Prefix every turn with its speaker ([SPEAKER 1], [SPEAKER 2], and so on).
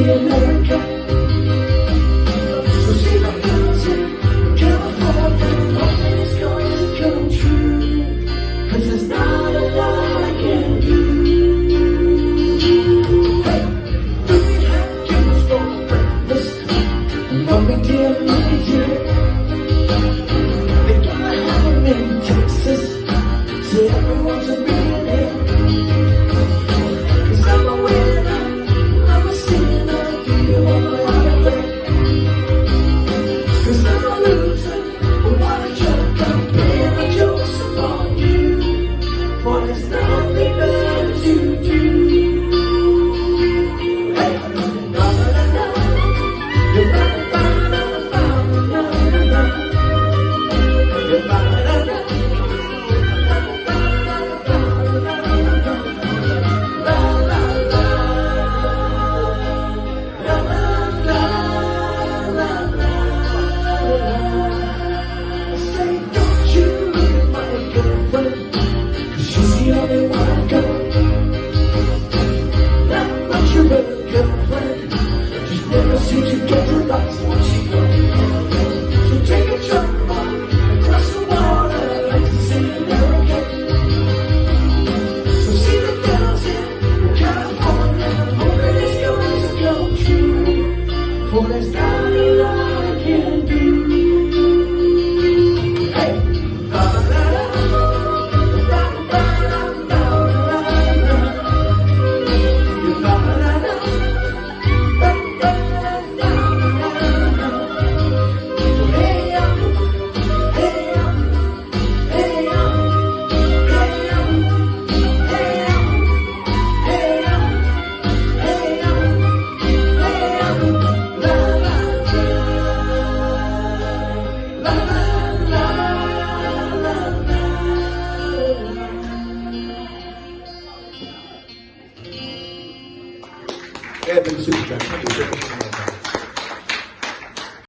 [SPEAKER 1] to America. So see my music, California, hoping it's going to come true. 'Cause there's not a lot I can do. Hey, do we have kids for breakfast? Mommy dear, they gotta have them in Texas, so everyone's a millionaire. 'Cause I'm a winner, I'm a sinner, do you wanna play? 'Cause I'm a loser, but why don't you come play my jokes upon you? For there's nothing better to do. Hey, la la la la, la la la la la la la, la la la la. She's the only one I got. Not much of a girlfriend. She never seems to get the lights when she goes. So take a jump across the water like to see America. So see the girls in California, I'm hoping it's going to come true. For there's not a lot I can do. Hey, la la la la.
[SPEAKER 2] Evet, super.